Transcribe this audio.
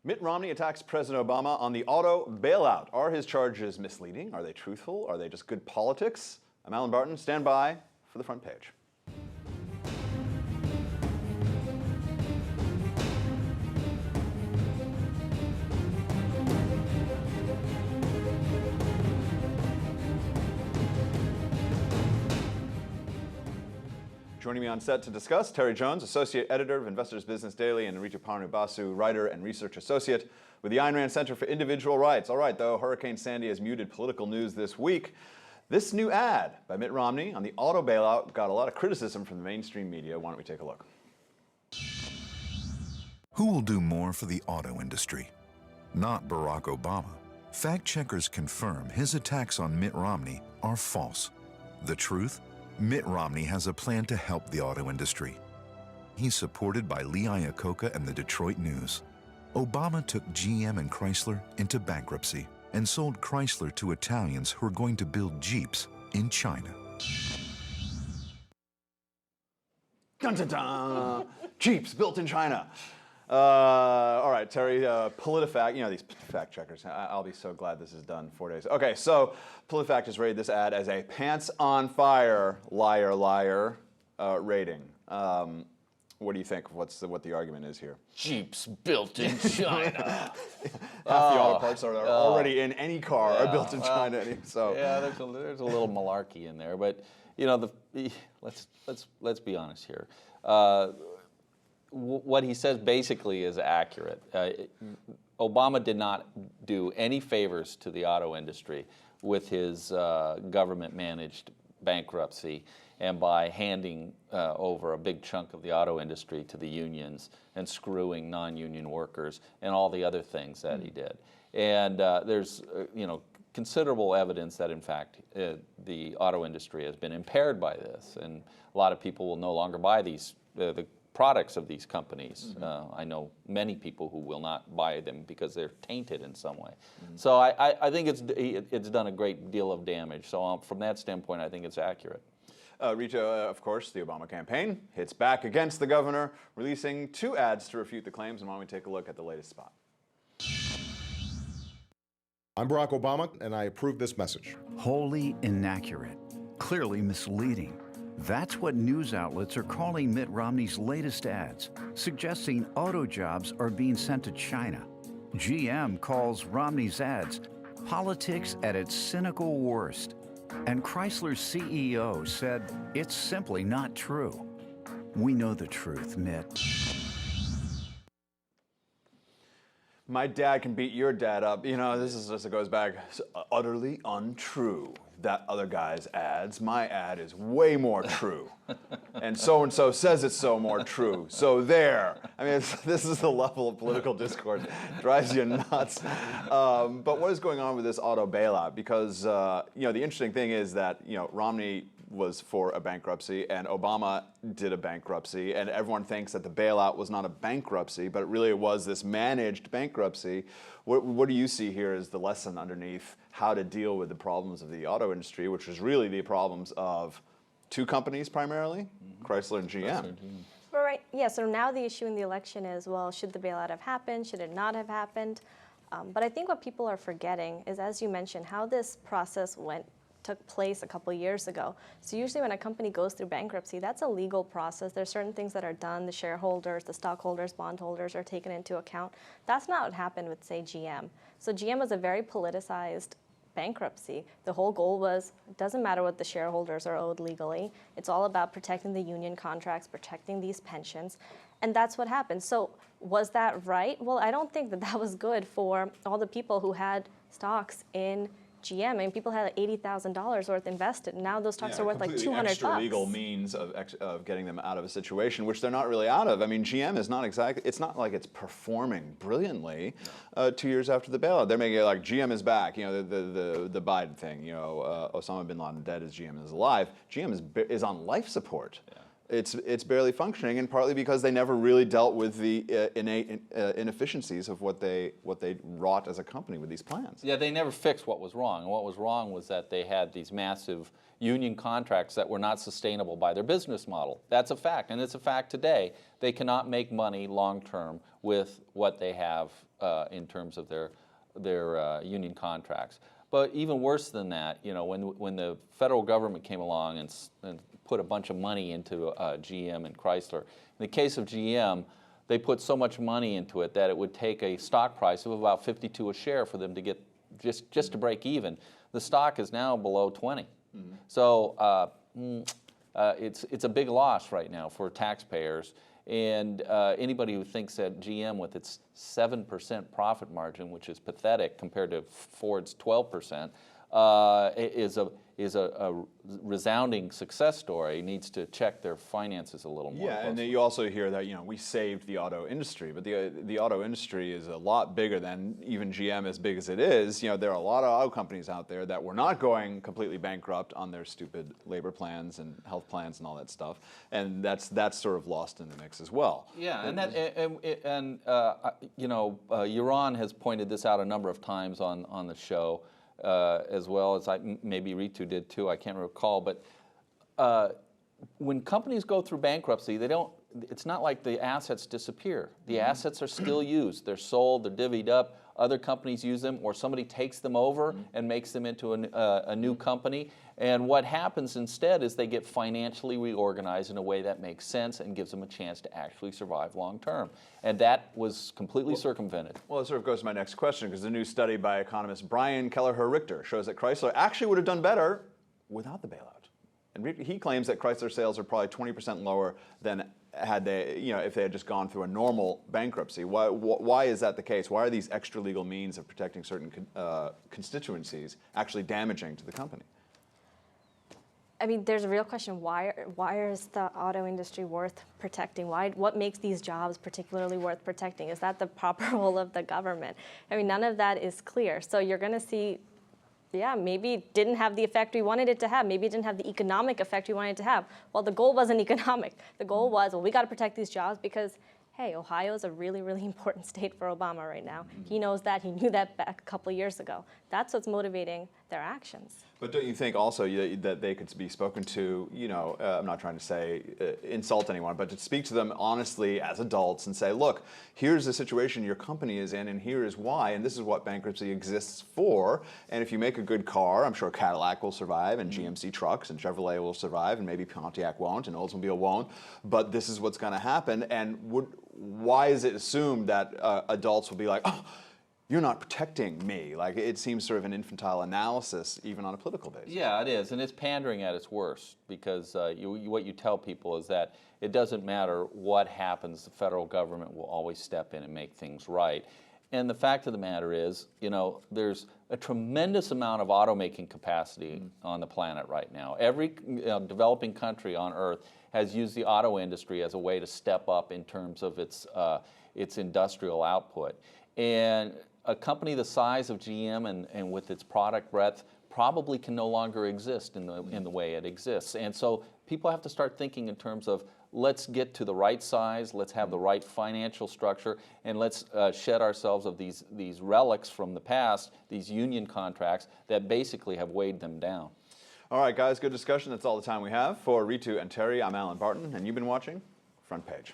Mitt Romney attacks President Obama on the auto bailout. Are his charges misleading? Are they truthful? Are they just good politics? I'm Allen Barton. Stand by for the front page. Joining me on set to discuss, Terry Jones, Associate Editor of Investors Business Daily, and Rituparna Basu, Writer and Research Associate with the Ayn Rand Center for Individual Rights. All right, though, Hurricane Sandy has muted political news this week. This new ad by Mitt Romney on the auto bailout got a lot of criticism from the mainstream media. Why don't we take a look? Who will do more for the auto industry? Not Barack Obama. Fact checkers confirm his attacks on Mitt Romney are false. The truth? Mitt Romney has a plan to help the auto industry. He's supported by Lee Iacocca and the Detroit News. Obama took GM and Chrysler into bankruptcy and sold Chrysler to Italians who are going to build Jeeps in China. Dun, dun, dun. Jeeps built in China. All right, Terry, PolitiFact, you know, these fact checkers, I'll be so glad this is done 4 days. Okay, so PolitiFact has rated this ad as a pants on fire, liar, liar rating. What do you think? What the argument is here? Jeeps built in China. Half the auto parts are already in any car are built in China. So yeah, there's a little malarkey in there, but you know, let's be honest here. What he says basically is accurate. Obama did not do any favors to the auto industry with his government-managed bankruptcy and by handing over a big chunk of the auto industry to the unions and screwing non-union workers and all the other things that he did. And there's considerable evidence that in fact the auto industry has been impaired by this, and a lot of people will no longer buy these the products of these companies. I know many people who will not buy them because they're tainted in some way. So I think it's done a great deal of damage. So from that standpoint, I think it's accurate. Rita, of course, the Obama campaign hits back against the governor, releasing 2 ads to refute the claims. And why don't we take a look at the latest spot? I'm Barack Obama, and I approve this message. Wholly inaccurate, clearly misleading. That's what news outlets are calling Mitt Romney's latest ads, suggesting auto jobs are being sent to China. GM calls Romney's ads politics at its cynical worst. And Chrysler's CEO said it's simply not true. We know the truth, Mitt. My dad can beat your dad up. You know, this is just, it goes back utterly untrue. That other guy's ads, my ad is way more true. And so says it's so more true. So there. I mean, this is the level of political discourse. Drives you nuts. But what is going on with this auto bailout? Because, the interesting thing is that, Romney was for a bankruptcy and Obama did a bankruptcy, and everyone thinks that the bailout was not a bankruptcy, but it really was this managed bankruptcy. What do you see here as the lesson underneath how to deal with the problems of the auto industry, which was really the problems of 2 companies primarily, Chrysler and GM? Right. Yeah, so now the issue in the election is, well, should the bailout have happened? Should it not have happened? But I think what people are forgetting is, as you mentioned, how this process took place a couple years ago. So usually when a company goes through bankruptcy, that's a legal process. There's certain things that are done. The shareholders, the stockholders, bondholders are taken into account. That's not what happened with, say, GM. So GM was a very politicized bankruptcy. The whole goal was, it doesn't matter what the shareholders are owed legally. It's all about protecting the union contracts, protecting these pensions. And that's what happened. So was that right? Well, I don't think that was good for all the people who had stocks in GM. I mean, people had $80,000 worth invested. Now those stocks are worth like $200. Extra legal means of getting them out of a situation, which they're not really out of. I mean, GM is not exactly. It's not like it's performing brilliantly. 2 years after the bailout, they're making it like GM is back. You know, the Biden thing. You know, Osama bin Laden dead as GM is alive. GM is on life support. It's barely functioning, and partly because they never really dealt with the innate inefficiencies of what they wrought as a company with these plans. Yeah, they never fixed what was wrong. And what was wrong was that they had these massive union contracts that were not sustainable by their business model. That's a fact, and it's a fact today. They cannot make money long term with what they have in terms of their union contracts. But even worse than that, you know, when the federal government came along and put a bunch of money into GM and Chrysler. In the case of GM, they put so much money into it that it would take a stock price of about 52 a share for them to get just to break even. The stock is now below 20. Mm-hmm. So it's a big loss right now for taxpayers. And anybody who thinks that GM, with its 7% profit margin, which is pathetic compared to Ford's 12%, is a resounding success story, needs to check their finances a little more. Yeah, and then you also hear that, you know, we saved the auto industry, but the auto industry is a lot bigger than even GM, as big as it is. You know, there are a lot of auto companies out there that were not going completely bankrupt on their stupid labor plans and health plans and all that stuff, and that's sort of lost in the mix as well. Yeah, and you know, Yaron has pointed this out a number of times on the show. As well as maybe Ritu did too, I can't recall, but when companies go through bankruptcy, it's not like the assets disappear. The assets are still used. They're sold, they're divvied up, other companies use them, or somebody takes them over and makes them into a new company. And what happens instead is they get financially reorganized in a way that makes sense and gives them a chance to actually survive long term. And that was completely circumvented. Well, it sort of goes to my next question, because a new study by economist Brian Kelleher-Richter shows that Chrysler actually would have done better without the bailout. And he claims that Chrysler sales are probably 20% lower than had they, you know, if they had just gone through a normal bankruptcy. Why is that the case? Why are these extra legal means of protecting certain constituencies actually damaging to the company? I mean, there's a real question, why is the auto industry worth protecting? What makes these jobs particularly worth protecting? Is that the proper role of the government? I mean, none of that is clear. So you're going to see, yeah, maybe it didn't have the effect we wanted it to have. Maybe it didn't have the economic effect we wanted it to have. Well, the goal wasn't economic. The goal was, well, we got to protect these jobs because, hey, Ohio is a really, really important state for Obama right now. He knows that. He knew that back a couple of years ago. That's what's motivating their actions. But don't you think also that they could be spoken to, you know, I'm not trying to say insult anyone, but to speak to them honestly as adults and say, look, here's the situation your company is in, and here is why, and this is what bankruptcy exists for. And if you make a good car, I'm sure Cadillac will survive, and GMC trucks, and Chevrolet will survive, and maybe Pontiac won't, and Oldsmobile won't. But this is what's going to happen. And why is it assumed that adults will be like, oh, you're not protecting me? Like, it seems sort of an infantile analysis, even on a political basis. Yeah, it is, and it's pandering at its worst, because what you tell people is that it doesn't matter what happens, the federal government will always step in and make things right. And the fact of the matter is, you know, there's a tremendous amount of automaking capacity on the planet right now. Every developing country on Earth has used the auto industry as a way to step up in terms of its industrial output. And a company the size of GM and with its product breadth probably can no longer exist in the way it exists. And so people have to start thinking in terms of, let's get to the right size, let's have the right financial structure, and let's shed ourselves of these relics from the past, these union contracts that basically have weighed them down. All right, guys, good discussion. That's all the time we have. For Ritu and Terry, I'm Allen Barton, and you've been watching Front Page.